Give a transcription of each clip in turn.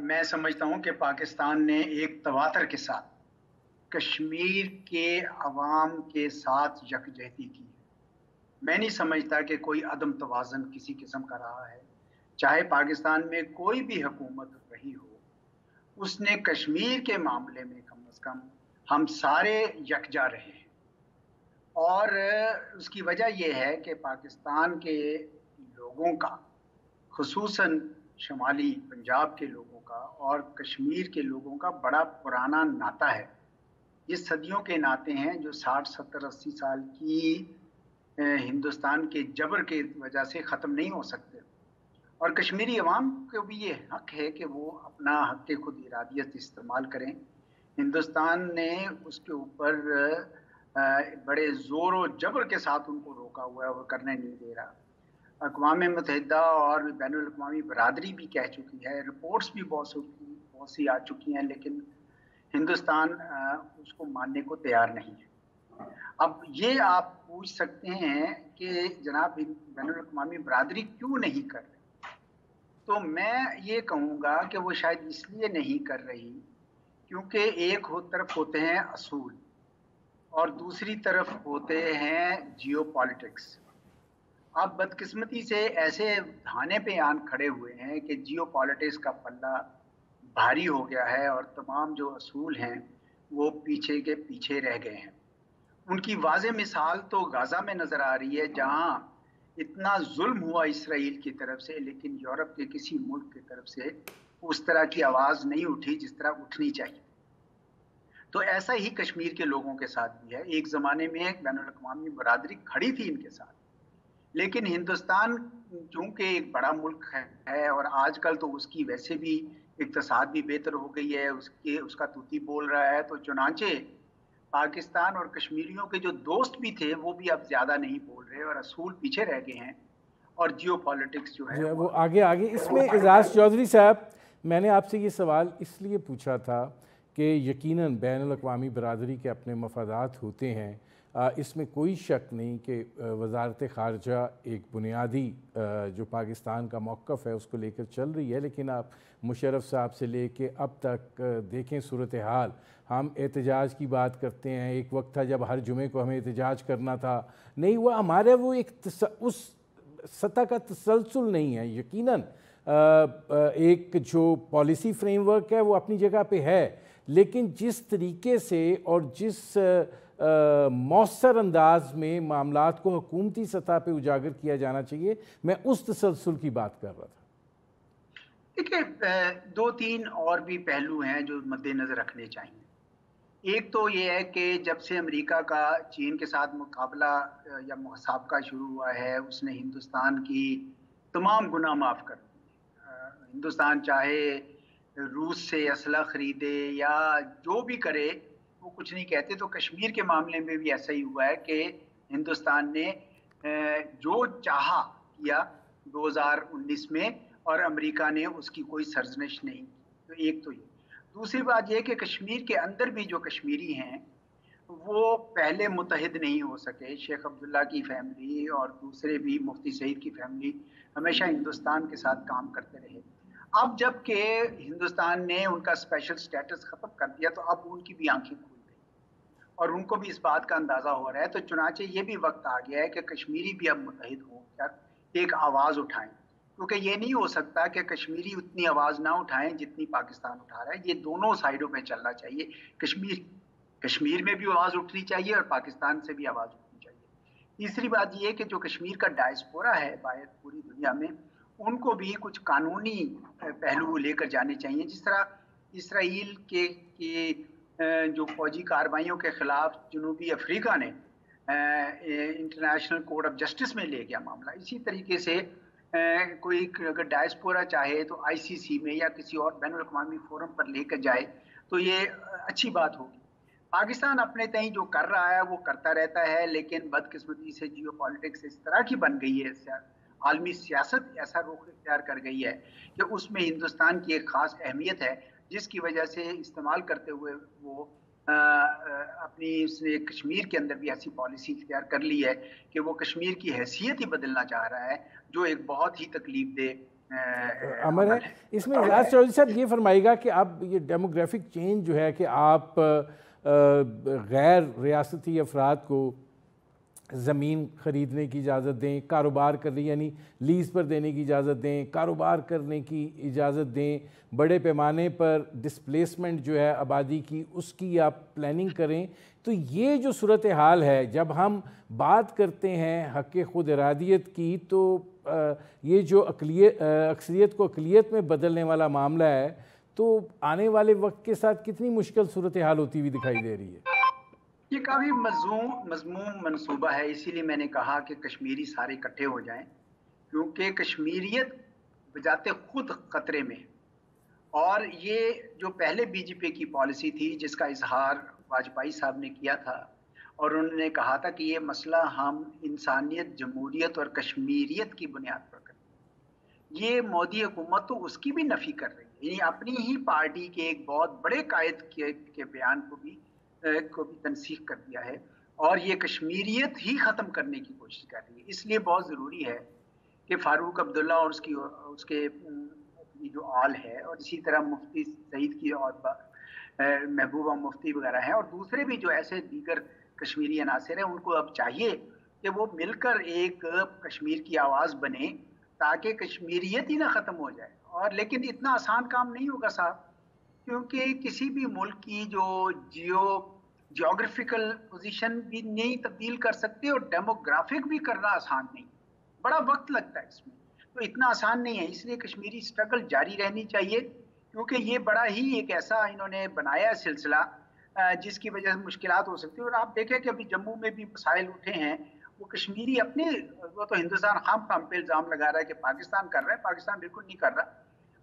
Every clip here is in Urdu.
میں سمجھتا ہوں کہ پاکستان نے ایک تواتر کے ساتھ کشمیر کے عوام کے ساتھ یکجہتی کی ہے۔ میں نہیں سمجھتا کہ کوئی عدم توازن کسی قسم کا رہا ہے، چاہے پاکستان میں کوئی بھی حکومت رہی ہو، اس نے کشمیر کے معاملے میں کم از کم ہم سارے یکجا رہے ہیں۔ اور اس کی وجہ یہ ہے کہ پاکستان کے لوگوں کا، خصوصاً شمالی پنجاب کے لوگوں کا اور کشمیر کے لوگوں کا بڑا پرانا ناطہ ہے۔ یہ صدیوں کے ناطے ہیں جو 60 70 80 سال کی ہندوستان کے جبر کی وجہ سے ختم نہیں ہو سکتے۔ اور کشمیری عوام کو بھی یہ حق ہے کہ وہ اپنا حق خود ارادیت استعمال کریں۔ ہندوستان نے اس کے اوپر بڑے زور و جبر کے ساتھ ان کو روکا ہوا ہے اور کرنے نہیں دے رہا۔ اقوام متحدہ اور بین الاقوامی برادری بھی کہہ چکی ہے، رپورٹس بھی بہت سی آ چکی ہیں، لیکن ہندوستان اس کو ماننے کو تیار نہیں ہے۔ اب یہ آپ پوچھ سکتے ہیں کہ جناب بین الاقوامی برادری کیوں نہیں کر رہی؟ تو میں یہ کہوں گا کہ وہ شاید اس لیے نہیں کر رہی کیونکہ ایک طرف ہوتے ہیں اصول اور دوسری طرف ہوتے ہیں جیو پالیٹکس۔ اب بدقسمتی سے ایسے دھانے پہ آن کھڑے ہوئے ہیں کہ جیو پالیٹکس کا پلہ بھاری ہو گیا ہے اور تمام جو اصول ہیں وہ پیچھے کے پیچھے رہ گئے ہیں۔ ان کی واضح مثال تو غزہ میں نظر آ رہی ہے، جہاں اتنا ظلم ہوا اسرائیل کی طرف سے، لیکن یورپ کے کسی ملک کی طرف سے اس طرح کی آواز نہیں اٹھی جس طرح اٹھنی چاہیے۔ تو ایسا ہی کشمیر کے لوگوں کے ساتھ بھی ہے۔ ایک زمانے میں ایک بین الاقوامی برادری کھڑی تھی ان کے ساتھ، لیکن ہندوستان چونکہ ایک بڑا ملک ہے اور آج کل تو اس کی ویسے بھی اقتصاد بھی بہتر ہو گئی ہے، اس کا طوطی بول رہا ہے، تو چنانچہ پاکستان اور کشمیریوں کے جو دوست بھی تھے وہ بھی اب زیادہ نہیں بول رہے اور اصول پیچھے رہ گئے ہیں اور جیو پالیٹکس جو ہے وہ آگے اس میں اعزاز چودھری صاحب، میں نے آپ سے یہ سوال اس لیے پوچھا تھا کہ یقیناً بین الاقوامی برادری کے اپنے مفادات ہوتے ہیں، اس میں کوئی شک نہیں کہ وزارت خارجہ ایک بنیادی جو پاکستان کا موقف ہے اس کو لے کر چل رہی ہے، لیکن آپ مشرف صاحب سے لے کے اب تک دیکھیں صورتحال، ہم احتجاج کی بات کرتے ہیں، ایک وقت تھا جب ہر جمعے کو ہمیں احتجاج کرنا تھا، نہیں ہوا ہمارے، وہ ایک اس سطح کا تسلسل نہیں ہے۔ یقیناً ایک جو پالیسی فریم ورک ہے وہ اپنی جگہ پہ ہے، لیکن جس طریقے سے اور جس مؤثر انداز میں معاملات کو حکومتی سطح پہ اجاگر کیا جانا چاہیے، میں اس تسلسل کی بات کر رہا تھا۔ دیکھیں، دو تین اور بھی پہلو ہیں جو مد نظر رکھنے چاہیے۔ ایک تو یہ ہے کہ جب سے امریکہ کا چین کے ساتھ مقابلہ یا مسابقہ شروع ہوا ہے، اس نے ہندوستان کی تمام گناہ معاف کر دی۔ ہندوستان چاہے روس سے اسلحہ خریدے یا جو بھی کرے، وہ کچھ نہیں کہتے۔ تو کشمیر کے معاملے میں بھی ایسا ہی ہوا ہے کہ ہندوستان نے جو چاہا کیا 2019 میں، اور امریکہ نے اس کی کوئی سرزنش نہیں کی۔ تو ایک تو یہ۔ دوسری بات یہ کہ کشمیر کے اندر بھی جو کشمیری ہیں وہ پہلے متحد نہیں ہو سکے۔ شیخ عبداللہ کی فیملی اور دوسرے بھی، مفتی سعید کی فیملی ہمیشہ ہندوستان کے ساتھ کام کرتے رہے۔ اب جب کہ ہندوستان نے ان کا اسپیشل سٹیٹس ختم کر دیا تو اب ان کی بھی آنکھیں کھل گئی اور ان کو بھی اس بات کا اندازہ ہو رہا ہے۔ تو چنانچہ یہ بھی وقت آ گیا ہے کہ کشمیری بھی اب متحد ہوں کر ایک آواز اٹھائیں، کیونکہ یہ نہیں ہو سکتا کہ کشمیری اتنی آواز نہ اٹھائیں جتنی پاکستان اٹھا رہا ہے۔ یہ دونوں سائڈوں پہ چلنا چاہیے۔ کشمیر میں بھی آواز اٹھنی چاہیے اور پاکستان سے بھی آواز اٹھنی چاہیے۔ تیسری بات یہ کہ جو کشمیر کا ڈائسپورا ہے باہر پوری دنیا میں، ان کو بھی کچھ قانونی پہلو لے کر جانے چاہیے۔ جس طرح اسرائیل کے جو فوجی کارروائیوں کے خلاف جنوبی افریقہ نے انٹرنیشنل کورٹ آف جسٹس میں لے گیا معاملہ، اسی طریقے سے کوئی اگر ڈائسپورا چاہے تو آئی سی سی میں یا کسی اور بین الاقوامی فورم پر لے کر جائے تو یہ اچھی بات ہوگی۔ پاکستان اپنے تئیں جو کر رہا ہے وہ کرتا رہتا ہے، لیکن بدقسمتی سے جیو پالیٹکس اس طرح کی بن گئی ہے، عالمی سیاست ایسا رخ اختیار کر گئی ہے کہ اس میں ہندوستان کی ایک خاص اہمیت ہے، جس کی وجہ سے استعمال کرتے ہوئے وہ اپنی اس نے کشمیر کے اندر بھی ایسی پالیسی اختیار کر لی ہے کہ وہ کشمیر کی حیثیت ہی بدلنا چاہ رہا ہے، جو ایک بہت ہی تکلیف دہ عمل ہے. اس میں اعجاز چودھری صاحب یہ فرمائے گا کہ اب یہ ڈیموگرافک چینج جو ہے کہ آپ غیر ریاستی افراد کو زمین خریدنے کی اجازت دیں, کاروبار کرنے یعنی لیز پر دینے کی اجازت دیں, کاروبار کرنے کی اجازت دیں, بڑے پیمانے پر ڈسپلیسمنٹ جو ہے آبادی کی اس کی آپ پلاننگ کریں. تو یہ جو صورتحال ہے جب ہم بات کرتے ہیں حق خود ارادیت کی, تو یہ جو اکثریت کو اقلیت میں بدلنے والا معاملہ ہے, تو آنے والے وقت کے ساتھ کتنی مشکل صورتحال ہوتی ہوئی دکھائی دے رہی ہے؟ یہ کافی مضموم منصوبہ ہے, اسی لیے میں نے کہا کہ کشمیری سارے اکٹھے ہو جائیں, کیونکہ کشمیریت بذات خود خطرے میں. اور یہ جو پہلے بی جے پی کی پالیسی تھی جس کا اظہار واجپئی صاحب نے کیا تھا, اور انہوں نے کہا تھا کہ یہ مسئلہ ہم انسانیت, جمہوریت اور کشمیریت کی بنیاد پر کریں, یہ مودی حکومت تو اس کی بھی نفی کر رہی ہے. یعنی اپنی ہی پارٹی کے ایک بہت بڑے قائد کے بیان کو بھی تنسیخ کر دیا ہے, اور یہ کشمیریت ہی ختم کرنے کی کوشش کر رہی ہے. اس لیے بہت ضروری ہے کہ فاروق عبداللہ اور اس کے جو آل ہے, اور اسی طرح مفتی سعید کی اور محبوبہ مفتی وغیرہ ہیں, اور دوسرے بھی جو ایسے دیگر کشمیری عناصر ہیں, ان کو اب چاہیے کہ وہ مل کر ایک کشمیر کی آواز بنے تاکہ کشمیریت ہی نہ ختم ہو جائے. اور لیکن اتنا آسان کام نہیں ہوگا صاحب, کیونکہ کسی بھی ملک کی جو جیوگرافیکل پوزیشن بھی نہیں تبدیل کر سکتے, اور ڈیموگرافک بھی کرنا آسان نہیں, بڑا وقت لگتا ہے اس میں, تو اتنا آسان نہیں ہے. اس لیے کشمیری اسٹرگل جاری رہنی چاہیے, کیونکہ یہ بڑا ہی ایک ایسا انہوں نے بنایا سلسلہ جس کی وجہ سے مشکلات ہو سکتی ہیں. اور آپ دیکھیں کہ ابھی جموں میں بھی مسائل اٹھے ہیں, وہ کشمیری اپنے, وہ تو ہندوستان خام پہ الزام لگا رہا ہے کہ پاکستان کر رہا ہے, پاکستان بالکل نہیں کر رہا.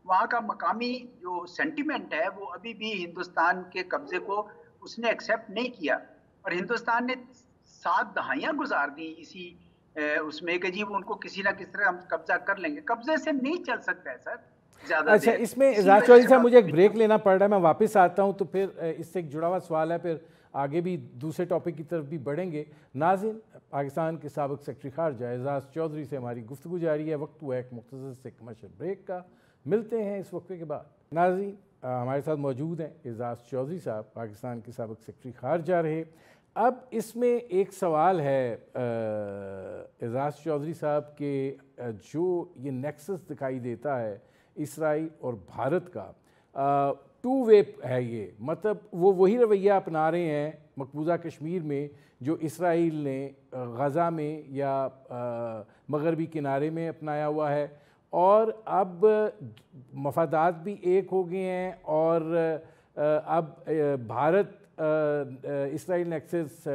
وہاں کا مقامی جو سینٹیمنٹ ہے وہ ابھی بھی ہندوستان کے قبضے کو اس نے ایکسیپٹ نہیں کیا, اور ہندوستان نے 7 دہائیاں گزار دی اسی اس میں کہ جی وہ ان کو کسی نہ کسی طرح ہم قبضہ کر لیں گے. قبضے سے نہیں چل سکتا ہے سر زیادہ. اچھا, اس میں اعجاز چودھری صاحب مجھے ایک بریک لینا پڑ رہا ہے, میں واپس آتا ہوں تو پھر اس سے ایک جڑا ہوا سوال ہے, پھر آگے بھی دوسرے ٹاپک کی طرف بھی بڑھیں گے. ناظرین, پاکستان کے سابق سیکرٹری خارجہ اعجاز چودھری سے ہماری گفتگو جاری ہے. وقت ہوا ایک مختصر سے کمرشل بریک کا, ملتے ہیں اس وقفے کے بعد. ناظرین, ہمارے ساتھ موجود ہیں اعجاز چودھری صاحب, پاکستان کے سابق سیکرٹری خارجہ رہے. اب اس میں ایک سوال ہے اعجاز چودھری صاحب کہ جو یہ نیکسس دکھائی دیتا ہے اسرائیل اور بھارت کا, 2 وے ہے یہ, مطلب وہ وہی رویہ اپنا رہے ہیں مقبوضہ کشمیر میں جو اسرائیل نے غزہ میں یا مغربی کنارے میں اپنایا ہوا ہے, اور اب مفادات بھی ایک ہو گئے ہیں, اور اب بھارت اسرائیل نیکسس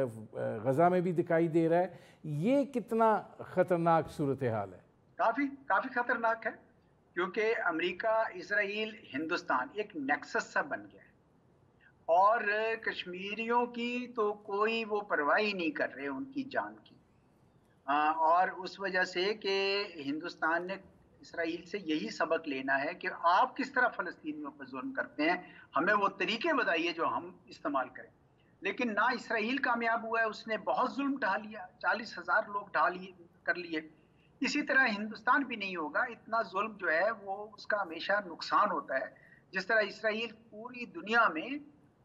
غزہ میں بھی دکھائی دے رہا ہے. یہ کتنا خطرناک صورتحال ہے؟ کافی خطرناک ہے, کیونکہ امریکہ, اسرائیل, ہندوستان ایک نیکسس سا بن گیا ہے, اور کشمیریوں کی تو کوئی وہ پرواہ ہی نہیں کر رہے ان کی جان کی. اور اس وجہ سے کہ ہندوستان نے اسرائیل سے یہی سبق لینا ہے کہ آپ کس طرح فلسطینیوں پر ظلم کرتے ہیں, ہمیں وہ طریقے بتائیے جو ہم استعمال کریں. لیکن نہ اسرائیل کامیاب ہوا ہے, اس نے بہت ظلم ڈھا لیا, 40,000 لوگ کر لیے. اسی طرح ہندوستان بھی نہیں ہوگا, اتنا ظلم جو ہے وہ اس کا ہمیشہ نقصان ہوتا ہے. جس طرح اسرائیل پوری دنیا میں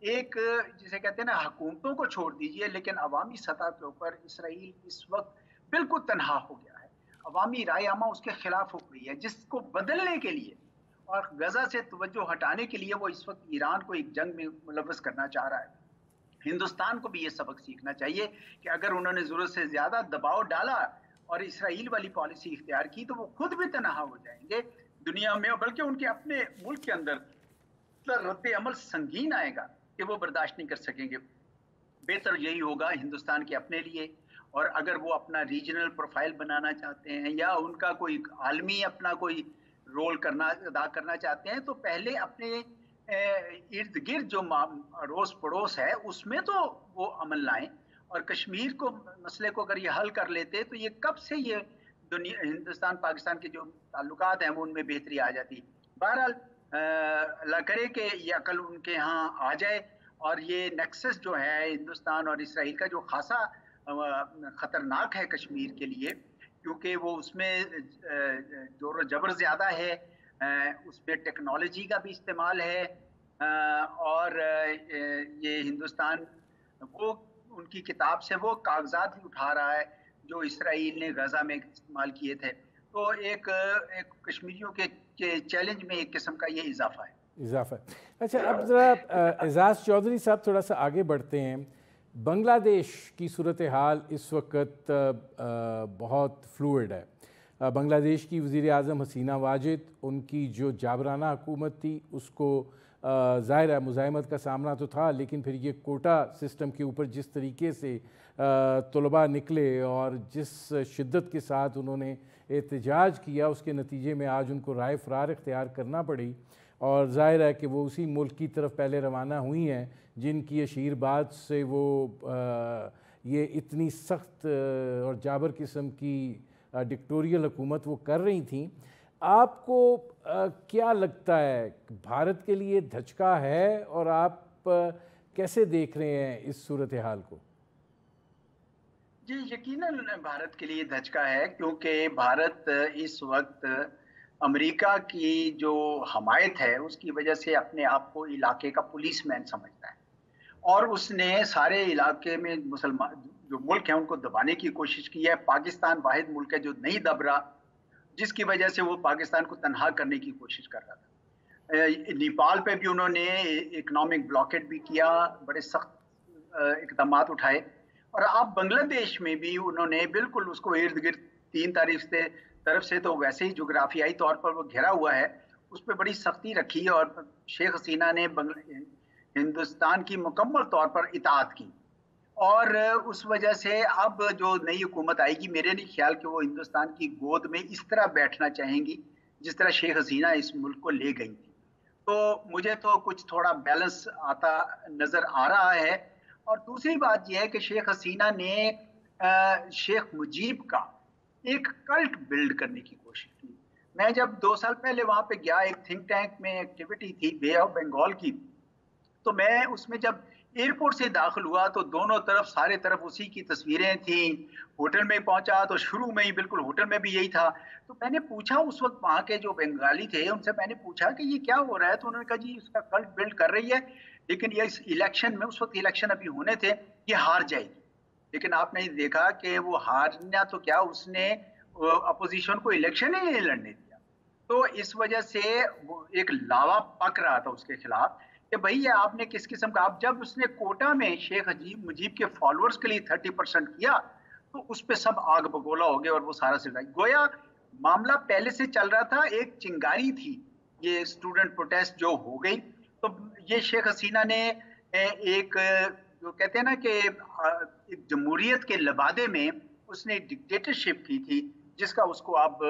ایک جسے کہتے ہیں نا, حکومتوں کو چھوڑ دیجئے, لیکن عوامی سطح کے اوپر اسرائیل اس وقت بالکل تنہا ہو گیا ہے. عوامی رائے عامہ اس کے خلاف ہو گئی ہے, جس کو بدلنے کے لیے اور غزہ سے توجہ ہٹانے کے لیے وہ اس وقت ایران کو ایک جنگ میں ملوث کرنا چاہ رہا ہے. ہندوستان کو بھی یہ سبق سیکھنا چاہیے کہ اگر انہوں نے ضرورت سے زیادہ دباؤ ڈالا اور اسرائیل والی پالیسی اختیار کی تو وہ خود بھی تنہا ہو جائیں گے دنیا میں, بلکہ ان کے اپنے ملک کے اندر رد عمل سنگین آئے گا کہ وہ برداشت نہیں کر سکیں گے. بہتر یہی ہوگا ہندوستان کے اپنے لیے, اور اگر وہ اپنا ریجنل پروفائل بنانا چاہتے ہیں یا ان کا کوئی عالمی اپنا کوئی رول ادا کرنا چاہتے ہیں, تو پہلے اپنے ارد گرد جو اڑوس پڑوس ہے اس میں تو وہ عمل لائیں, اور کشمیر کو مسئلے کو اگر یہ حل کر لیتے تو یہ کب سے یہ ہندوستان پاکستان کے جو تعلقات ہیں وہ ان میں بہتری آ جاتی. بہرحال اللہ کرے کہ یہ عقل ان کے ہاں آ جائے, اور یہ نیکسس جو ہے ہندوستان اور اسرائیل کا جو خاصا خطرناک ہے کشمیر کے لیے, کیونکہ وہ اس میں زور و جبر زیادہ ہے، اس میں ٹیکنالوجی کا بھی استعمال ہے، اور یہ ہندوستان وہ ان کی کتاب سے وہ کاغذات بھی اٹھا رہا ہے جو اسرائیل نے غزہ میں استعمال کیے تھے. تو ایک کشمیریوں کے چیلنج میں ایک قسم کا یہ اضافہ ہے. اچھا، اب ذرا اعزاز چودھری صاحب تھوڑا سا آگے بڑھتے ہیں. بنگلہ دیش کی صورتحال اس وقت بہت فلوئڈ ہے. بنگلہ دیش کی وزیر اعظم حسینہ واجد، ان کی جو جابرانہ حکومت تھی اس کو ظاہر ہے مزاحمت کا سامنا تو تھا، لیکن پھر یہ کوٹا سسٹم کے اوپر جس طریقے سے طلباء نکلے اور جس شدت کے ساتھ انہوں نے احتجاج کیا، اس کے نتیجے میں آج ان کو رائے فرار اختیار کرنا پڑی. اور ظاہر ہے کہ وہ اسی ملک کی طرف پہلے روانہ ہوئی ہیں جن کی اشیر بات سے وہ یہ اتنی سخت اور جابر قسم کی ڈکٹوریل حکومت وہ کر رہی تھیں. آپ کو کیا لگتا ہے بھارت کے لیے دھچکا ہے، اور آپ کیسے دیکھ رہے ہیں اس صورتحال کو؟ جی یقیناً بھارت کے لیے دھچکا ہے، کیونکہ بھارت اس وقت امریکہ کی جو حمایت ہے اس کی وجہ سے اپنے آپ کو علاقے کا پولیس مین سمجھتا ہے، اور اس نے سارے علاقے میں مسلمان جو ملک ہیں ان کو دبانے کی کوشش کی ہے. پاکستان واحد ملک ہے جو نہیں دب رہا، جس کی وجہ سے وہ پاکستان کو تنہا کرنے کی کوشش کر رہا تھا. نیپال پہ بھی انہوں نے اکنامک بلاکیٹ بھی کیا، بڑے سخت اقدامات اٹھائے. اور اب بنگلہ دیش میں بھی انہوں نے بالکل اس کو ارد گرد 3 طرف سے تو ویسے ہی جغرافیائی طور پر وہ گھرا ہوا ہے، اس پہ بڑی سختی رکھی، اور شیخ حسینہ نے ہندوستان کی مکمل طور پر اطاعت کی. اور اس وجہ سے اب جو نئی حکومت آئے گی، میرے نہیں خیال کہ وہ ہندوستان کی گود میں اس طرح بیٹھنا چاہیں گی جس طرح شیخ حسینہ اس ملک کو لے گئی تھی. تو مجھے تو کچھ تھوڑا بیلنس آتا نظر آ رہا ہے. اور دوسری بات یہ ہے کہ شیخ حسینہ نے شیخ مجیب کا ایک کلٹ بلڈ کرنے کی کوشش کی. میں جب 2 سال پہلے وہاں پہ گیا، ایک تھنک ٹینک میں ایکٹیویٹی تھی بے آف بنگال کی، تو میں اس میں جب ایئرپورٹ سے داخل ہوا تو دونوں طرف سارے طرف اسی کی تصویریں تھیں. ہوٹل میں پہنچا تو شروع میں ہی بالکل ہوٹل میں بھی یہی تھا. تو میں نے پوچھا اس وقت وہاں کے جو بنگالی تھے ان سے، میں نے پوچھا کہ یہ کیا ہو رہا ہے؟ تو انہوں نے کہا جی اس کا کلٹ بلڈ کر رہی ہے، لیکن یہ اس الیکشن میں، اس وقت الیکشن ابھی ہونے تھے، یہ ہار جائے گی. لیکن آپ نے دیکھا کہ وہ ہارنا تو کیا، اس نے اپوزیشن کو الیکشن ہی نہیں لڑنے دیا. تو اس وجہ سے وہ ایک لاوا پک رہا تھا اس کے خلاف کہ بھئی یہ آپ نے کس قسم کا. اب جب اس نے کوٹا میں شیخ مجیب کے فالوورز کے لیے 30% کیا تو اس پہ سب آگ بگولا ہو گئے، اور وہ سارا سلسلہ گویا معاملہ پہلے سے چل رہا تھا. ایک چنگاری تھی یہ اسٹوڈنٹ پروٹیسٹ جو ہو گئی، تو یہ شیخ حسینہ نے ایک جو کہتے ہیں نا کہ ایک جمہوریت کے لبادے میں اس نے ڈکٹیٹرشپ کی تھی، جس کا اس کو اب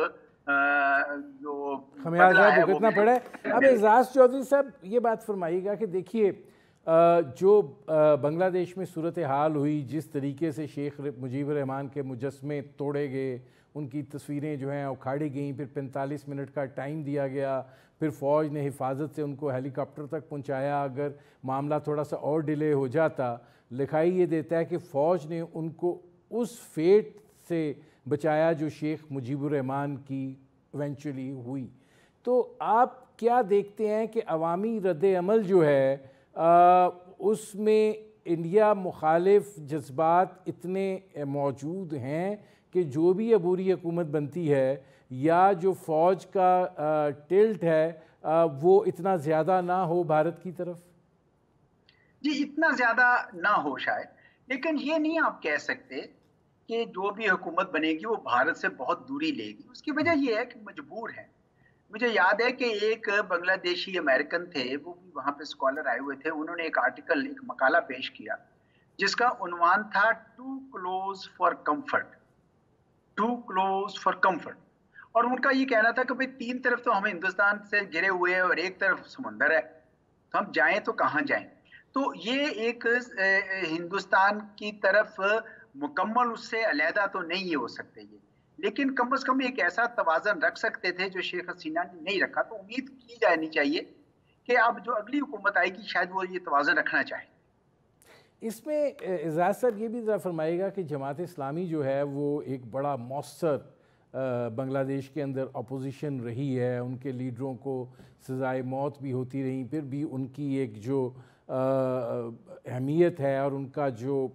جو خمیازہ بھگتنا پڑا ہے. اب اعزاز چودھری صاحب یہ بات فرمائیے گا کہ دیکھیے جو بنگلہ دیش میں صورتحال ہوئی، جس طریقے سے شیخ مجیب الرحمان کے مجسمے توڑے گئے، ان کی تصویریں جو ہیں اکھاڑی گئیں، پھر 45 منٹ کا ٹائم دیا گیا، پھر فوج نے حفاظت سے ان کو ہیلی کاپٹر تک پہنچایا. اگر معاملہ تھوڑا سا اور ڈیلے ہو جاتا، لکھائی یہ دیتا ہے کہ فوج نے ان کو اس فیٹ سے بچایا جو شیخ مجیب الرحمان کی ایونچولی ہوئی. تو آپ کیا دیکھتے ہیں کہ عوامی رد عمل جو ہے اس میں انڈیا مخالف جذبات اتنے موجود ہیں کہ جو بھی عبوری حکومت بنتی ہے یا جو فوج کا ٹلٹ ہے وہ اتنا زیادہ نہ ہو بھارت کی طرف؟ جی اتنا زیادہ نہ ہو شاید، لیکن یہ نہیں آپ کہہ سکتے کہ جو بھی حکومت بنے گی وہ بھارت سے بہت دوری لے گی. اس کی وجہ یہ ہے کہ مجبور ہے. مجھے یاد ہے کہ ایک بنگلہ دیشی امریکن تھے، وہ بھی وہاں پہ اسکالر آئے ہوئے تھے، انہوں نے ایک آرٹیکل، ایک مقالہ پیش کیا جس کا عنوان تھا too close for comfort. Too close for comfort. اور ان کا یہ کہنا تھا کہ بھئی 3 طرف تو ہم ہندوستان سے گھرے ہوئے ہیں اور ایک طرف سمندر ہے، تو ہم جائیں تو کہاں جائیں. تو یہ ایک ہندوستان کی طرف مکمل اس سے علیحدہ تو نہیں ہو سکتے یہ، لیکن کم از کم ایک ایسا توازن رکھ سکتے تھے جو شیخ حسینہ نے نہیں رکھا. تو امید کی جانی چاہیے کہ اب جو اگلی حکومت آئے گی شاید وہ یہ توازن رکھنا چاہے. اس میں اعزاز صاحب یہ بھی ذرا فرمائے گا کہ جماعت اسلامی جو ہے وہ ایک بڑا مؤثر بنگلہ دیش کے اندر اپوزیشن رہی ہے، ان کے لیڈروں کو سزائے موت بھی ہوتی رہیں، پھر بھی ان کی ایک جو اہمیت ہے اور ان کا جو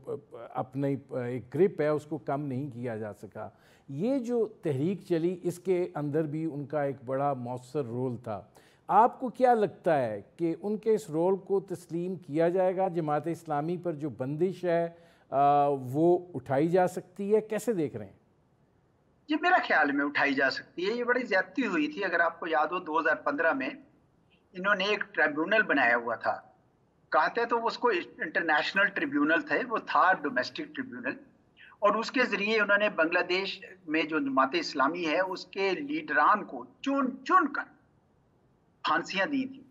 اپنی ایک گرپ ہے اس کو کم نہیں کیا جا سکا۔ یہ جو تحریک چلی اس کے اندر بھی ان کا ایک بڑا مؤثر رول تھا۔ آپ کو کیا لگتا ہے کہ ان کے اس رول کو تسلیم کیا جائے گا؟ جماعت اسلامی پر جو بندش ہے وہ اٹھائی جا سکتی ہے؟ کیسے دیکھ رہے ہیں؟ جی میرا خیال میں اٹھائی جا سکتی ہے۔ یہ بڑی زیادتی ہوئی تھی، اگر آپ کو یاد ہو 2015 میں انہوں نے ایک ٹریبیونل بنایا ہوا تھا، کہتے تو اس کو انٹرنیشنل ٹریبیونل تھے، وہ تھا ڈومیسٹک ٹریبیونل، اور اس کے ذریعے انہوں نے بنگلہ دیش میں جو جماعت اسلامی ہے اس کے لیڈران کو چن چن کر پھانسیاں دی تھی،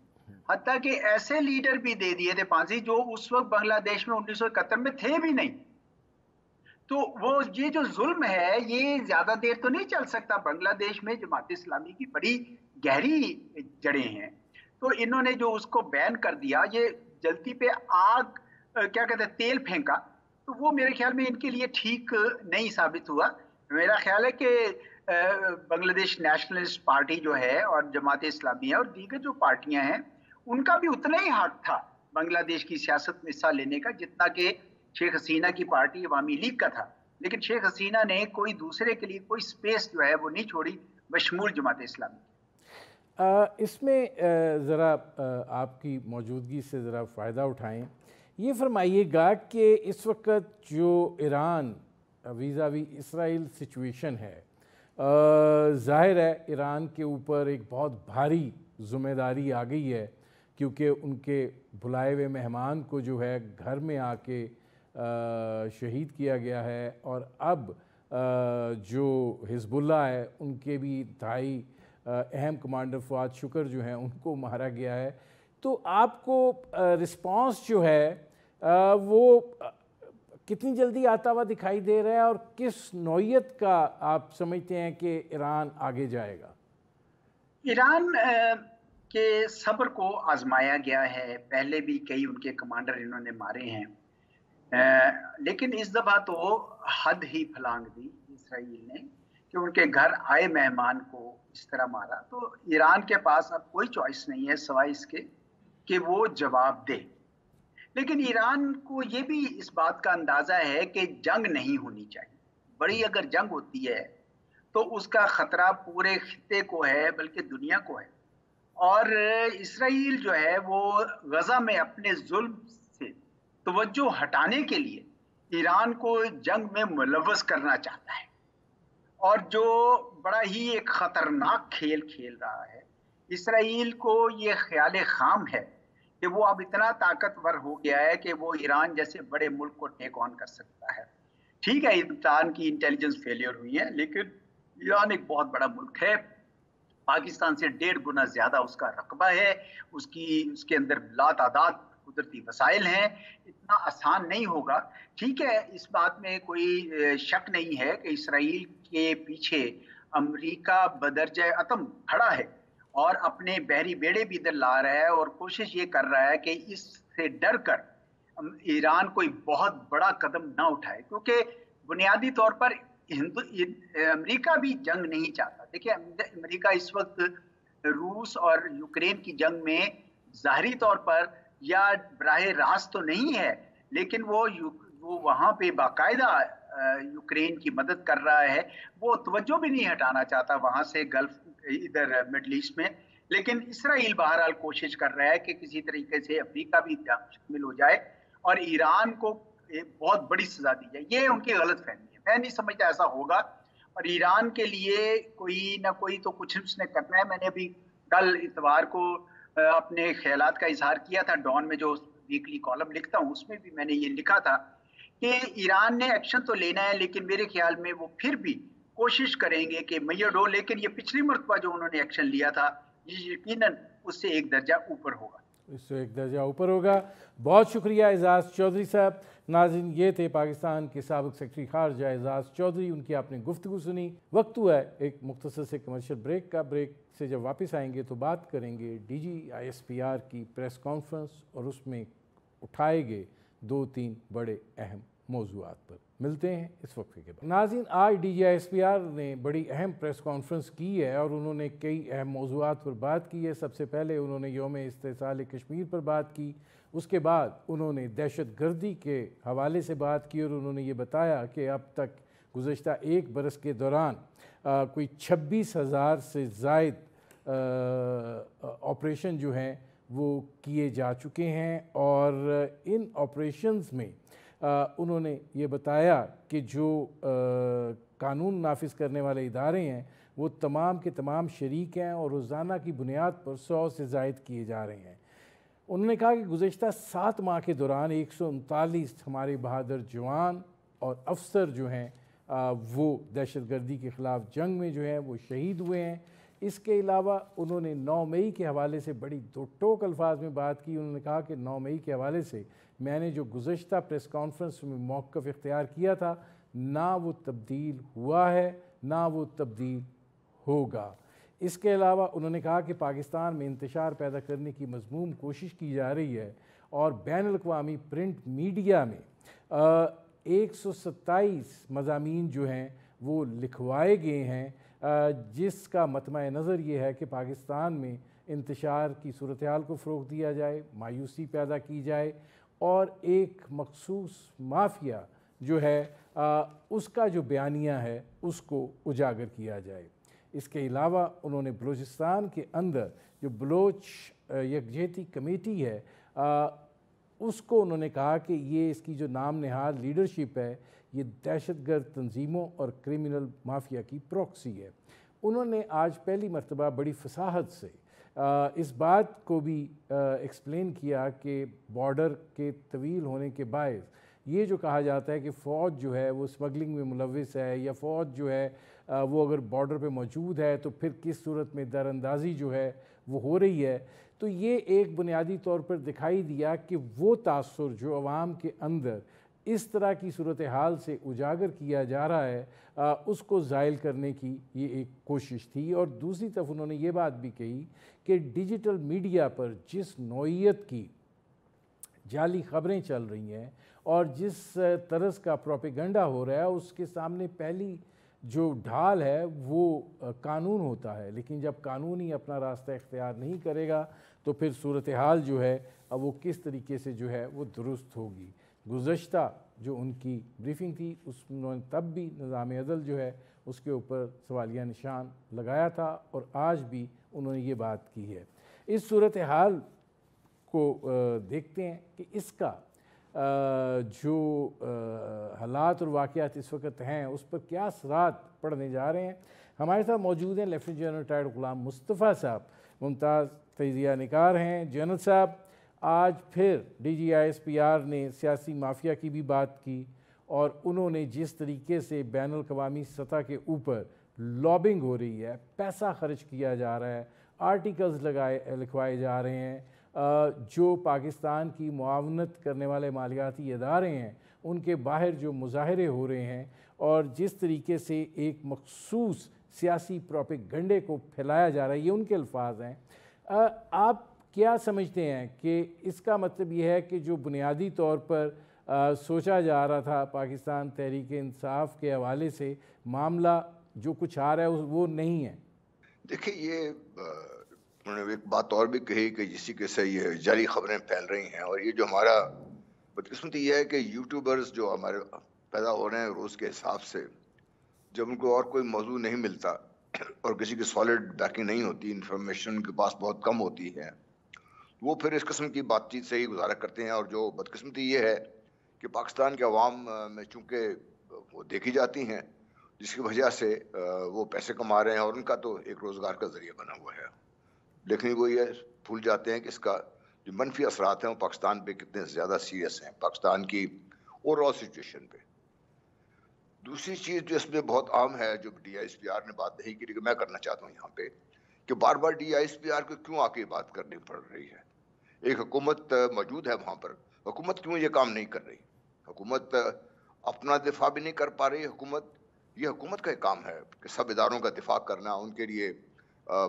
حتیٰ کہ ایسے لیڈر بھی دے دیے تھے پھانسی جو اس وقت بنگلہ دیش میں 1971 میں تھے بھی نہیں۔ تو وہ یہ جو ظلم ہے یہ زیادہ دیر تو نہیں چل سکتا۔ بنگلہ دیش میں جماعت اسلامی کی بڑی گہری جڑیں ہیں، تو انہوں نے جو اس کو بین کر دیا، یہ جلتی پہ آگ کیا کہتے ہیں تیل پھینکا، تو وہ میرے خیال میں ان کے لیے ٹھیک نہیں ثابت ہوا۔ میرا خیال ہے کہ بنگلہ دیش نیشنلسٹ پارٹی جو ہے اور جماعت اسلامی ہے اور دیگر جو پارٹیاں ہیں ان کا بھی اتنا ہی حق تھا بنگلہ دیش کی سیاست میں حصہ لینے کا جتنا کہ شیخ حسینہ کی پارٹی عوامی لیگ کا تھا، لیکن شیخ حسینہ نے کوئی دوسرے کے لیے کوئی سپیس جو ہے وہ نہیں چھوڑی بشمول جماعت اسلامی۔ اس میں ذرا آپ کی موجودگی سے ذرا فائدہ اٹھائیں، یہ فرمائیے گا کہ اس وقت جو ایران ویزاوی اسرائیل سچویشن ہے، ظاہر ہے ایران کے اوپر ایک بہت بھاری ذمہ داری آ گئی ہے، کیونکہ ان کے بلائے ہوئے مہمان کو جو ہے گھر میں آ کے شہید کیا گیا ہے، اور اب جو حزب اللہ ہے ان کے بھی انتہائی اہم کمانڈر فؤاد شکر جو ہیں ان کو مارا گیا ہے۔ تو آپ کو رسپانس جو ہے وہ کتنی جلدی آتا ہوا دکھائی دے رہا ہے، اور کس نوعیت کا آپ سمجھتے ہیں کہ ایران آگے جائے گا؟ ایران کے صبر کو آزمایا گیا ہے، پہلے بھی کئی ان کے کمانڈر انہوں نے مارے ہیں، لیکن اس دفعہ تو حد ہی پھلانگ دی اسرائیل نے کہ ان کے گھر آئے مہمان کو اس طرح مارا۔ تو ایران کے پاس اب کوئی چوائس نہیں ہے سوائے اس کے کہ وہ جواب دے، لیکن ایران کو یہ بھی اس بات کا اندازہ ہے کہ جنگ نہیں ہونی چاہیے۔ بڑی اگر جنگ ہوتی ہے تو اس کا خطرہ پورے خطے کو ہے بلکہ دنیا کو ہے، اور اسرائیل جو ہے وہ غزہ میں اپنے ظلم سے توجہ ہٹانے کے لیے ایران کو جنگ میں ملوث کرنا چاہتا ہے، اور جو بڑا ہی ایک خطرناک کھیل کھیل رہا ہے۔ اسرائیل کو یہ خیال خام ہے کہ وہ اب اتنا طاقتور ہو گیا ہے کہ وہ ایران جیسے بڑے ملک کو ٹیک آن کر سکتا ہے۔ ٹھیک ہے ایران کی انٹیلیجنس فیلئر ہوئی ہے، لیکن ایران ایک بہت بڑا ملک ہے، پاکستان سے 1.5 گنا زیادہ اس کا رقبہ ہے، اس کے اندر لا تعداد قدرتی وسائل ہیں، اتنا آسان نہیں ہوگا۔ ٹھیک ہے اس بات میں کوئی شک نہیں ہے کہ اسرائیل کے پیچھے امریکہ بدرجہ اتم کھڑا ہے اور اپنے بحری بیڑے بھی ادھر لا رہا ہے، اور کوشش یہ کر رہا ہے کہ اس سے ڈر کر ایران کوئی بہت بڑا قدم نہ اٹھائے، کیونکہ بنیادی طور پر امریکہ بھی جنگ نہیں چاہتا۔ دیکھیں امریکہ اس وقت روس اور یوکرین کی جنگ میں ظاہری طور پر یا براہ راست تو نہیں ہے، لیکن وہ وہاں پہ باقاعدہ یوکرین کی مدد کر رہا ہے، وہ توجہ بھی نہیں ہٹانا چاہتا وہاں سے گلف ادھر مڈل ایسٹ میں۔ لیکن اسرائیل بہرحال کوشش کر رہا ہے کہ کسی طریقے سے امریکہ بھی شامل ہو جائے اور ایران کو بہت بڑی سزا دی جائے۔ یہ ان کی غلط فہمی ہے، میں نہیں سمجھتا ایسا ہوگا، اور ایران کے لیے کوئی نہ کوئی تو کچھ اس نے کرنا ہے۔ میں نے ابھی کل اتوار کو اپنے خیالات کا اظہار کیا تھا، ڈان میں جو ویکلی کالم لکھتا ہوں اس میں بھی میں نے یہ لکھا تھا کہ ایران نے ایکشن تو لینا ہے، لیکن میرے خیال میں وہ پھر بھی کوشش کریں گے کہ میڈ ہو، لیکن یہ پچھلی مرتبہ جو انہوں نے ایکشن لیا تھا یہ یقیناً اس سے ایک درجہ اوپر ہوگا۔ اس سے ایک درجہ اوپر ہوگا۔ بہت شکریہ اعزاز چودھری صاحب۔ ناظرین یہ تھے پاکستان کے سابق سیکرٹری خارجہ اعزاز چودھری، ان کی آپ نے گفتگو سنی۔ وقت ہوا ہے ایک مختصر سے کمرشل بریک کا۔ بریک سے جب واپس آئیں گے تو بات کریں گے DGISPR کی پریس کانفرنس اور اس میں اٹھائے گئے 2-3 بڑے اہم موضوعات پر۔ ملتے ہیں اس وقفے کے بعد۔ ناظرین، آج DGISPR نے بڑی اہم پریس کانفرنس کی ہے اور انہوں نے کئی اہم موضوعات پر بات کی ہے۔ سب سے پہلے انہوں نے یوم استحصال کشمیر پر بات کی، اس کے بعد انہوں نے دہشت گردی کے حوالے سے بات کی اور انہوں نے یہ بتایا کہ اب تک گزشتہ 1 برس کے دوران کوئی 26,000 سے زائد آپریشن جو ہیں وہ کیے جا چکے ہیں، اور ان آپریشنز میں انہوں نے یہ بتایا کہ جو قانون نافذ کرنے والے ادارے ہیں وہ تمام کے تمام شریک ہیں اور روزانہ کی بنیاد پر 100 سے زائد کیے جا رہے ہیں۔ انہوں نے کہا کہ گزشتہ 7 ماہ کے دوران 139 ہمارے بہادر جوان اور افسر جو ہیں وہ دہشت گردی کے خلاف جنگ میں جو ہیں وہ شہید ہوئے ہیں۔ اس کے علاوہ انہوں نے 9 مئی کے حوالے سے بڑی دو ٹوک الفاظ میں بات کی۔ انہوں نے کہا کہ 9 مئی کے حوالے سے میں نے جو گزشتہ پریس کانفرنس میں موقف اختیار کیا تھا، نہ وہ تبدیل ہوا ہے نہ وہ تبدیل ہوگا۔ اس کے علاوہ انہوں نے کہا کہ پاکستان میں انتشار پیدا کرنے کی مذموم کوشش کی جا رہی ہے اور بین الاقوامی پرنٹ میڈیا میں 127 مضامین جو ہیں وہ لکھوائے گئے ہیں، جس کا مطمع نظر یہ ہے کہ پاکستان میں انتشار کی صورتحال کو فروغ دیا جائے، مایوسی پیدا کی جائے اور ایک مخصوص مافیا جو ہے اس کا جو بیانیہ ہے اس کو اجاگر کیا جائے۔ اس کے علاوہ انہوں نے بلوچستان کے اندر جو بلوچ یکجہتی کمیٹی ہے اس کو انہوں نے کہا کہ یہ اس کی جو نام نہاد لیڈرشپ ہے یہ دہشت گرد تنظیموں اور کرمنل مافیا کی پروکسی ہے۔ انہوں نے آج پہلی مرتبہ بڑی فصاحت سے اس بات کو بھی ایکسپلین کیا کہ بارڈر کے طویل ہونے کے باعث یہ جو کہا جاتا ہے کہ فوج جو ہے وہ اسمگلنگ میں ملوث ہے یا فوج جو ہے وہ اگر بارڈر پہ موجود ہے تو پھر کس صورت میں در اندازی جو ہے وہ ہو رہی ہے، تو یہ ایک بنیادی طور پر دکھائی دیا کہ وہ تاثر جو عوام کے اندر اس طرح کی صورتحال سے اجاگر کیا جا رہا ہے اس کو زائل کرنے کی یہ ایک کوشش تھی۔ اور دوسری طرف انہوں نے یہ بات بھی کہی کہ ڈیجیٹل میڈیا پر جس نوعیت کی جعلی خبریں چل رہی ہیں اور جس طرز کا پروپیگنڈا ہو رہا ہے اس کے سامنے پہلی جو ڈھال ہے وہ قانون ہوتا ہے، لیکن جب قانون ہی اپنا راستہ اختیار نہیں کرے گا تو پھر صورتحال جو ہے وہ کس طریقے سے جو ہے وہ درست ہوگی۔ گزشتہ جو ان کی بریفنگ تھی اس میں تب بھی نظام عدل جو ہے اس کے اوپر سوالیہ نشان لگایا تھا اور آج بھی انہوں نے یہ بات کی ہے۔ اس صورتحال کو دیکھتے ہیں کہ اس کا جو حالات اور واقعات اس وقت ہیں اس پر کیا اثرات پڑنے جا رہے ہیں۔ ہمارے ساتھ موجود ہیں lieutenant general retired Ghulam Mustafa صاحب، ممتاز تجزیہ نگار ہیں۔ جنرل صاحب، آج پھر DGISPR نے سیاسی مافیا کی بھی بات کی اور انہوں نے جس طریقے سے بین الاقوامی سطح کے اوپر لابنگ ہو رہی ہے، پیسہ خرچ کیا جا رہا ہے، آرٹیکلز لکھوائے جا رہے ہیں، جو پاکستان کی معاونت کرنے والے مالیاتی ادارے ہیں ان کے باہر جو مظاہرے ہو رہے ہیں اور جس طریقے سے ایک مخصوص سیاسی پروپیگنڈے کو پھیلایا جا رہا ہے، یہ ان کے الفاظ ہیں۔ آپ کیا سمجھتے ہیں کہ اس کا مطلب یہ ہے کہ جو بنیادی طور پر سوچا جا رہا تھا پاکستان تحریک انصاف کے حوالے سے معاملہ جو کچھ آ رہا ہے وہ نہیں ہے؟ دیکھیں، یہ انہوں نے ایک بات اور بھی کہی کہ جسی کے سے یہ جعلی خبریں پھیل رہی ہیں، اور یہ جو ہمارا بدقسمتی یہ ہے کہ یوٹیوبرز جو ہمارے پیدا ہو رہے ہیں روز کے حساب سے، جب ان کو اور کوئی موضوع نہیں ملتا اور کسی کی سالڈ بیکنگ نہیں ہوتی، انفارمیشن ان کے پاس بہت کم ہوتی ہے، وہ پھر اس قسم کی بات چیت سے ہی گزارا کرتے ہیں۔ اور جو بدقسمتی یہ ہے کہ پاکستان کے عوام میں چونکہ وہ دیکھی جاتی ہیں، جس کی وجہ سے وہ پیسے کما رہے ہیں اور ان کا تو ایک روزگار کا ذریعہ بنا ہوا ہے، لیکن وہ یہ بھول جاتے ہیں کہ اس کا جو منفی اثرات ہیں وہ پاکستان پہ کتنے زیادہ سیریس ہیں، پاکستان کی اوور آل سچویشن پہ۔ دوسری چیز جو اس میں بہت عام ہے، جو DGISPR نے بات نہیں کی لیکن میں کرنا چاہتا ہوں یہاں پہ، کہ بار بار DGISPR کو کیوں آ کے بات کرنی پڑ رہی ہے؟ ایک حکومت موجود ہے وہاں پر، حکومت کیوں یہ کام نہیں کر رہی؟ حکومت اپنا دفاع بھی نہیں کر پا رہی۔ یہ حکومت کا کام ہے کہ سب اداروں کا دفاع کرنا، ان کے لیے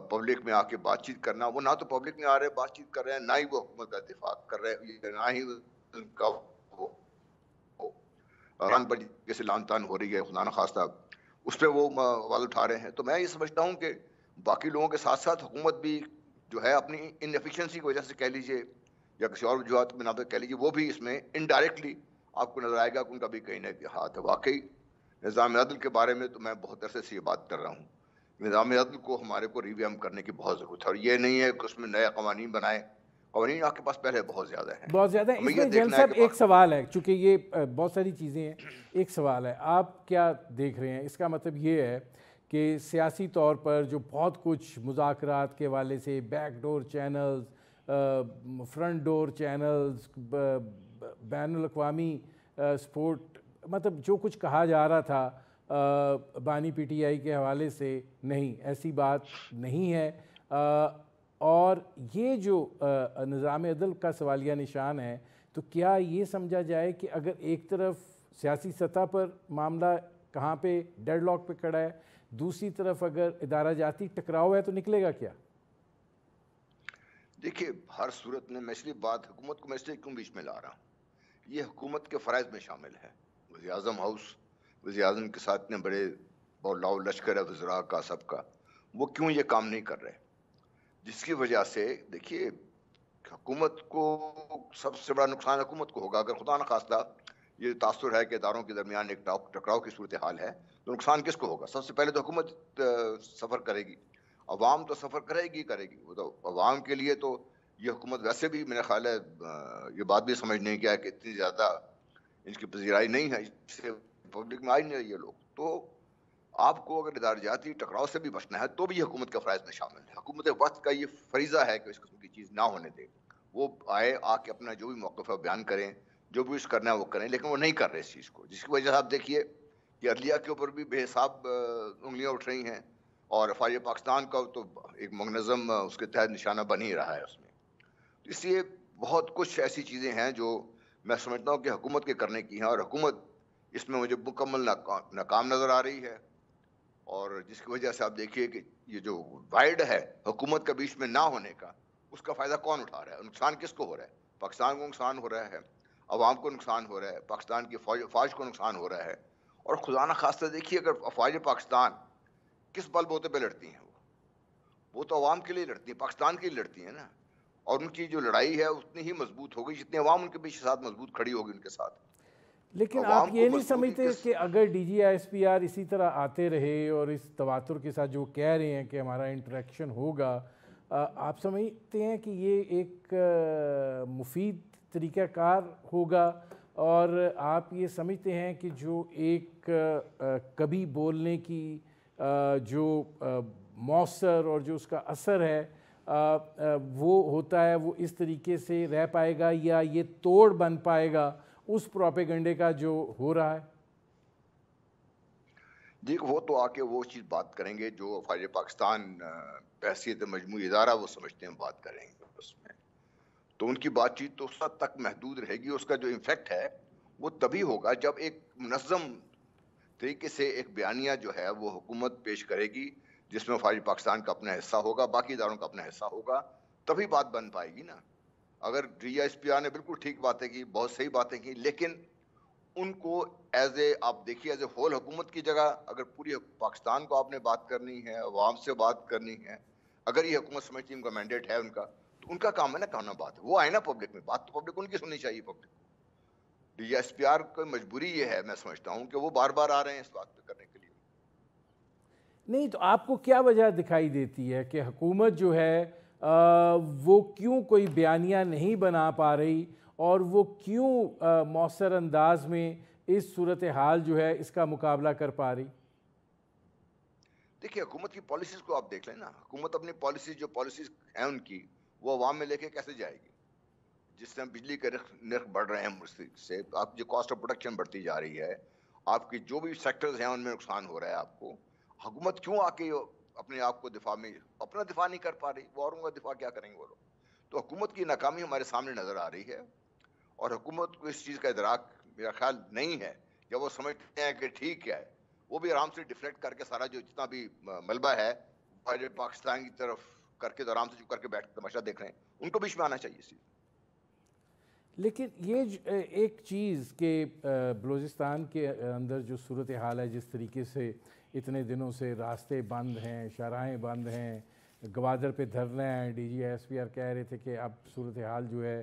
پبلک میں آ کے بات چیت کرنا۔ وہ نہ تو پبلک میں آ رہے بات چیت کر رہے ہیں، نہ ہی وہ حکومت کا دفاع کر رہے ہیں، نہ ہی ان کا افغان پر جیسے لان تان ہو رہی ہے خدا نخواستہ اس پہ وہ آواز اٹھا رہے ہیں. تو میں یہ سمجھتا ہوں کہ باقی لوگوں کے ساتھ ساتھ حکومت بھی جو ہے اپنی ان ایفیشنسی کی وجہ سے کہہ لیجیے یا کسی اور وجوہات کے بنا پہ کہہ لیجیے, وہ بھی اس میں انڈائریکٹلی آپ کو نظر آئے گا کہ ان کا بھی کہیں نہ کہیں ہاتھ ہے. واقعی نظام عدل کے بارے میں تو میں بہت عرصے سے یہ بات کر رہا ہوں, نظام عدل کو ہمارے کو ریویوم کرنے کی بہت ضرورت ہے, اور یہ نہیں ہے کہ اس میں نئے قوانین بنائیں. قوانین آپ کے پاس پہلے بہت زیادہ ہیں, بہت زیادہ. ہمیں اس یہ میں جیل دیکھنا ہے صاحب کہ ایک سوال ہے, چونکہ یہ بہت ساری چیزیں ہیں, ایک سوال ہے, آپ کیا دیکھ رہے ہیں؟ اس کا مطلب یہ ہے کہ سیاسی طور پر جو بہت کچھ مذاکرات کے حوالے سے back door channels, front door channels, بین الاقوامی سپورٹ, مطلب جو کچھ کہا جا رہا تھا بانی پی ٹی آئی کے حوالے سے, نہیں ایسی بات نہیں ہے. اور یہ جو نظام عدل کا سوالیہ نشان ہے, تو کیا یہ سمجھا جائے کہ اگر ایک طرف سیاسی سطح پر معاملہ کہاں پہ ڈیڈ لاک پہ کھڑا ہے, دوسری طرف اگر ادارہ جاتی ٹکراؤ ہے, تو نکلے گا کیا؟ دیکھیے ہر صورت میں میں اس لیے بات حکومت کو میں اس لیے کیوں بیچ میں لا رہا ہوں, یہ حکومت کے فرائض میں شامل ہے. وزیر اعظم ہاؤس, وزیر اعظم کے ساتھ اتنے بڑے اور لاؤ لشکر ہے وزراء کا سب کا, وہ کیوں یہ کام نہیں کر رہے؟ جس کی وجہ سے دیکھیے حکومت کو سب سے بڑا نقصان حکومت کو ہوگا اگر خدا نخواستہ یہ تاثر ہے کہ اداروں کے درمیان ایک ٹکراؤ کی صورتحال ہے, تو نقصان کس کو ہوگا؟ سب سے پہلے تو حکومت سفر کرے گی, عوام تو سفر کرے گی. وہ تو عوام کے لیے تو یہ حکومت ویسے بھی میرا خیال ہے یہ بات بھی سمجھ نہیں کیا کہ اتنی زیادہ ان کی پذیرائی نہیں ہے, اس سے پبلک میں آئی نہیں رہی یہ لوگ. تو آپ کو اگر ادارہ جاتی ٹکراؤ سے بھی بچنا ہے تو بھی یہ حکومت کے فرائض میں شامل ہے. حکومت وقت کا یہ فریضہ ہے کہ اس قسم کی چیز نہ ہونے دے. وہ آئے آ کے اپنا جو بھی موقف ہے بیان کریں, جو بھی اس کرنا ہے وہ کریں, لیکن وہ نہیں کر رہے اس چیز کو, جس کی وجہ سے آپ دیکھیے کہ عدلیہ کے اوپر بھی بے حساب انگلیاں اٹھ رہی ہیں, اور فوج پاکستان کا تو ایک منظم اس کے تحت نشانہ بن ہی رہا ہے اس میں. اس لیے بہت کچھ ایسی چیزیں ہیں جو میں سمجھتا ہوں کہ حکومت کے کرنے کی ہیں, اور حکومت اس میں مجھے مکمل ناکام نظر آ رہی ہے. اور جس کی وجہ سے آپ دیکھیے کہ یہ جو وائڈ ہے حکومت کا بیچ میں نہ ہونے کا, اس کا فائدہ کون اٹھا رہا ہے؟ نقصان کس کو ہو رہا ہے؟ پاکستان کو نقصان ہو رہا ہے, عوام کو نقصان ہو رہا ہے, پاکستان کی فوج کو نقصان ہو رہا ہے. اور خدا نخواستہ دیکھیے اگر افواج پاکستان کس بل بوتے پہ لڑتی ہیں, وہ تو عوام کے لیے لڑتی ہیں, پاکستان کے لیے لڑتی ہیں نا, اور ان کی جو لڑائی ہے اتنی ہی مضبوط ہوگی جتنی عوام ان کے پیچھے ساتھ مضبوط کھڑی ہوگی ان کے ساتھ. لیکن آپ یہ نہیں سمجھتے کہ اگر D G S P R اسی طرح آتے رہے اور اس تواتر کے ساتھ جو کہہ رہے ہیں کہ ہمارا انٹریکشن ہوگا, آپ سمجھتے ہیں کہ یہ ایک مفید طریقہ کار ہوگا؟ اور آپ یہ سمجھتے ہیں کہ جو ایک کبھی بولنے کی جو مؤثر اور جو اس کا اثر ہے وہ ہوتا ہے, وہ اس طریقے سے رہ پائے گا, یا یہ توڑ بن پائے گا اس پروپیگنڈے کا جو ہو رہا ہے؟ دیکھ وہ تو آ کے وہ چیز بات کریں گے جو فوج پاکستان بحیثیت مجموعی ادارہ وہ سمجھتے ہیں بات کریں گے اس میں, تو ان کی بات چیت تو اس حد تک محدود رہے گی. اس کا جو امپیکٹ ہے وہ تبھی ہوگا جب ایک منظم طریقے سے ایک بیانیہ جو ہے وہ حکومت پیش کرے گی, جس میں فوج پاکستان کا اپنا حصہ ہوگا, باقی اداروں کا اپنا حصہ ہوگا, تبھی بات بن پائے گی نا. اگر ڈی ایس پی آر نے بالکل ٹھیک باتیں کی, بہت صحیح باتیں کی, لیکن ان کو ایز اے آپ دیکھیے ایز اے ہول حکومت کی جگہ اگر پوری پاکستان کو آپ نے بات کرنی ہے, عوام سے بات کرنی ہے, اگر یہ حکومت سمجھتی ہے ان کا مینڈیٹ ہے ان کا, تو ان کا کام ہے نا کہنا بات, وہ آئے نا پبلک میں, بات تو پبلک ان کی سننی چاہیے. Public D S P are کی مجبوری یہ ہے میں سمجھتا ہوں کہ وہ بار بار آ رہے ہیں اس بات پہ کرنے کے لیے. نہیں تو آپ کو کیا وجہ دکھائی دیتی ہے کہ حکومت جو ہے وہ کیوں کوئی بیانیہ نہیں بنا پا رہی, اور وہ کیوں مؤثر انداز میں اس صورتحال جو ہے اس کا مقابلہ کر پا رہی؟ دیکھیے حکومت کی پالیسیز کو آپ دیکھ لیں نا, حکومت اپنی پالیسیز جو پالیسیز ہیں ان کی وہ عوام میں لے کے کیسے جائے گی؟ جس طرح بجلی کے نرخ بڑھ رہے ہیں سے, آپ جو کاسٹ آف پروڈکشن بڑھتی جا رہی ہے, آپ کی جو بھی سیکٹرز ہیں ان میں نقصان ہو رہا ہے آپ کو, حکومت کیوں آ کے اپنے آپ کو دفاع میں اپنا دفاع نہیں کر پا رہی؟ وہ اوروں کا دفاع کیا کریں گے وہ لوگ؟ تو حکومت کی ناکامی ہمارے سامنے نظر آ رہی ہے, اور حکومت کو اس چیز کا ادراک میرا خیال نہیں ہے. جب وہ سمجھتے ہیں کہ ٹھیک ہے, وہ بھی آرام سے ڈیفلیکٹ کر کے سارا جو جتنا بھی ملبہ ہے پاکستان کی طرف کر کے, تو آرام سے چپ کر کے بیٹھ کے تماشا دیکھ رہے ہیں. ان کو بیچ میں آنا چاہیے. لیکن یہ ایک چیز کہ بلوچستان کے اندر جو صورتحال ہے، جس طریقے سے اتنے دنوں سے راستے بند ہیں، شاہراہیں بند ہیں، گوادر پہ دھرنا ہے، D G S P R کہہ رہے تھے کہ اب صورتحال جو ہے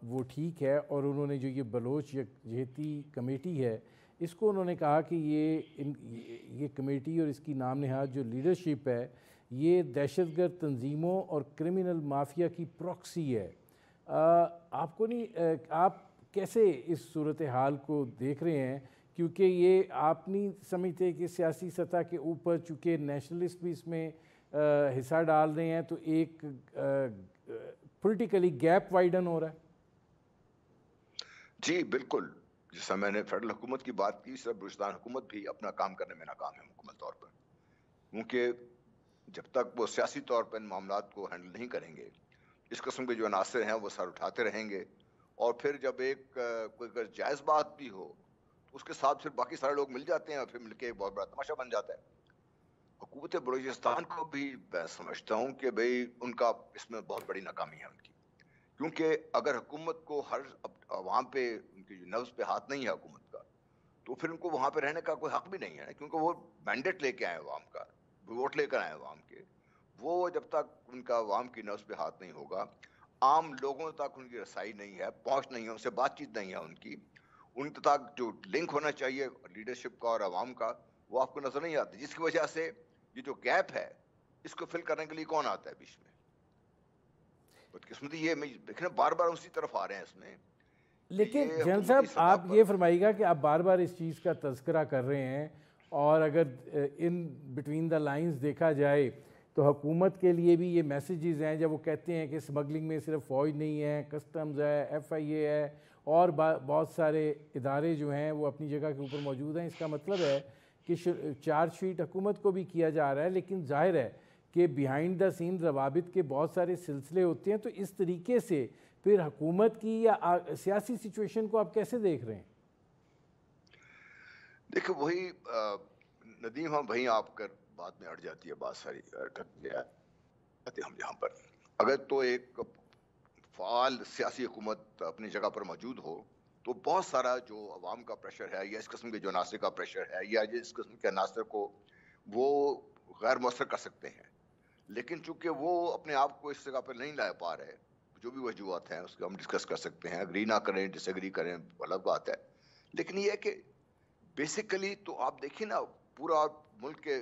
وہ ٹھیک ہے، اور انہوں نے جو یہ بلوچ یکجہتی کمیٹی ہے اس کو انہوں نے کہا کہ یہ کمیٹی اور اس کی نام نہاد جو لیڈرشپ ہے یہ دہشت گرد تنظیموں اور کرمنل مافیا کی پراکسی ہے۔ آپ کو نہیں، آپ کیسے اس صورتحال کو دیکھ رہے ہیں؟ کیونکہ یہ آپ نہیں سمجھتے کہ سیاسی سطح کے اوپر چونکہ نیشنلسٹ بھی اس میں حصہ ڈال رہے ہیں تو ایک پولیٹیکلی گیپ وائڈن ہو رہا ہے؟ جی بالکل، جیسا میں نے فیڈرل حکومت کی بات کی، صرف بلوچستان حکومت بھی اپنا کام کرنے میں ناکام ہے مکمل طور پر، کیونکہ جب تک وہ سیاسی طور پر ان معاملات کو ہینڈل نہیں کریں گے، اس قسم کے جو عناصر ہیں وہ سر اٹھاتے رہیں گے، اور پھر جب ایک کوئی اگر جائز بات بھی ہو تو اس کے ساتھ پھر باقی سارے لوگ مل جاتے ہیں اور پھر مل کے ایک بہت بڑا تماشا بن جاتا ہے۔ حکومت بلوچستان کو بھی میں سمجھتا ہوں کہ بھئی ان کا اس میں بہت بڑی ناکامی ہے ان کی، کیونکہ اگر حکومت کو ہر عوام پہ ان کی جو نبض پہ ہاتھ نہیں ہے حکومت کا، تو پھر ان کو وہاں پہ رہنے کا کوئی حق بھی نہیں ہے، کیونکہ وہ مینڈیٹ لے کے آئے عوام کا، ووٹ لے کر آئے عوام کے، وہ جب تک ان کا عوام کی نبض پہ ہاتھ نہیں ہوگا، عام لوگوں تک ان کی رسائی نہیں ہے، پہنچ نہیں ہے، ان سے بات چیت نہیں ہے ان تک جو لنک ہونا چاہیے لیڈرشپ کا اور عوام کا، وہ آپ کو نظر نہیں آتا، جس کی وجہ سے یہ جو گیپ ہے اس کو فل کرنے کے لیے کون آتا ہے بیچ میں؟ بدقسمتی یہ میں دیکھنا بار بار اسی طرف آ رہے ہیں اس میں۔ لیکن جنرل صاحب آپ یہ فرمائیے گا کہ آپ بار بار اس چیز کا تذکرہ کر رہے ہیں، اور اگر ان بٹوین دا لائنز دیکھا جائے تو حکومت کے لیے بھی یہ میسیجز ہیں جب وہ کہتے ہیں کہ سمگلنگ میں صرف فوج نہیں ہے، کسٹمز ہے، ایف آئی اے ہے، اور بہت سارے ادارے جو ہیں وہ اپنی جگہ کے اوپر موجود ہیں۔ اس کا مطلب ہے کہ چارج شیٹ حکومت کو بھی کیا جا رہا ہے، لیکن ظاہر ہے کہ بیہائنڈ دا سین روابط کے بہت سارے سلسلے ہوتے ہیں۔ تو اس طریقے سے پھر حکومت کی یا سیاسی سچویشن کو آپ کیسے دیکھ رہے ہیں؟ دیکھیں وہی ندیم، ہم وہیں آپ کر بات میں اڑ جاتی ہے بات ساری ہم یہاں پر اگر تو ایک فعال سیاسی حکومت اپنی جگہ پر موجود ہو تو بہت سارا جو عوام کا پریشر ہے یا اس قسم کے جو عناصر کا پریشر ہے یا اس قسم کے عناصر کو وہ غیر مؤثر کر سکتے ہیں، لیکن چونکہ وہ اپنے آپ کو اس جگہ پر نہیں لا پا رہے، جو بھی وجوہات ہیں اس کو ہم ڈسکس کر سکتے ہیں، اگری نہ کریں، ڈس ایگری کریں، الگ بات ہے، لیکن یہ ہے کہ بیسیکلی تو آپ دیکھیں نا پورا ملک کے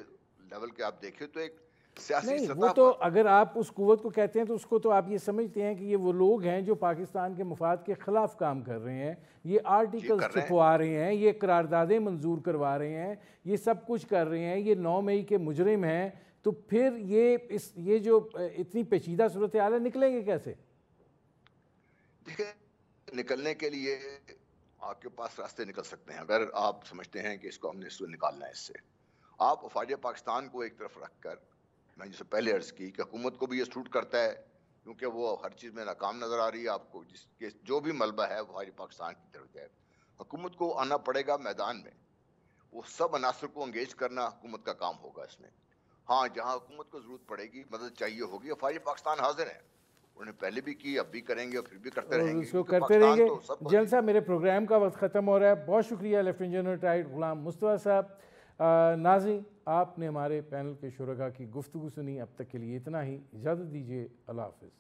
لیول کے آپ دیکھیں تو ایک سیاسی نہیں، وہ سطح تو پر اگر آپ اس قوت کو کہتے ہیں تو اس کو تو آپ یہ سمجھتے ہیں کہ یہ وہ لوگ ہیں جو پاکستان کے مفاد کے خلاف کام کر رہے ہیں، یہ آرٹیکلز چھپوا رہے ہیں، یہ قراردادیں منظور کروا رہے ہیں، یہ سب کچھ کر رہے ہیں، یہ 9 مئی کے مجرم ہیں، تو پھر یہ جو اتنی پیچیدہ صورتحال ہے نکلیں گے کیسے؟ دیکھیں نکلنے کے لیے آپ کے پاس راستے نکل سکتے ہیں، اگر آپ سمجھتے ہیں کہ اس کو ہم نے اس سے نکالنا ہے، اس سے آپ افواج پاکستان کو ایک طرف رکھ کر، میں جسے پہلے عرض کی کہ حکومت کو بھی یہ سوٹ کرتا ہے کیونکہ وہ ہر چیز میں ناکام نظر آ رہی ہے آپ کو، جس کے جو بھی ملبہ ہے افواج پاکستان کی طرف ہے، حکومت کو آنا پڑے گا میدان میں، وہ سب عناصر کو انگیج کرنا حکومت کا کام ہوگا اس میں۔ ہاں جہاں حکومت کو ضرورت پڑے گی، مدد چاہیے ہوگی، افواج پاکستان حاضر ہیں، انہوں نے پہلے بھی کی، اب بھی کریں گے اور پھر بھی کرتے اور رہیں گے، اس کو کیونکہ کرتے رہیں پاکستان گے۔ تو سب جنرل صاحب میرے پروگرام کا وقت ختم ہو رہا ہے، بہت شکریہ lieutenant general retired Ghulam Mustafa صاحب۔ ناظرین، آپ نے ہمارے پینل کے شرکاء کی گفتگو سنی، اب تک کے لیے اتنا ہی، اجازت دیجیے، اللہ حافظ۔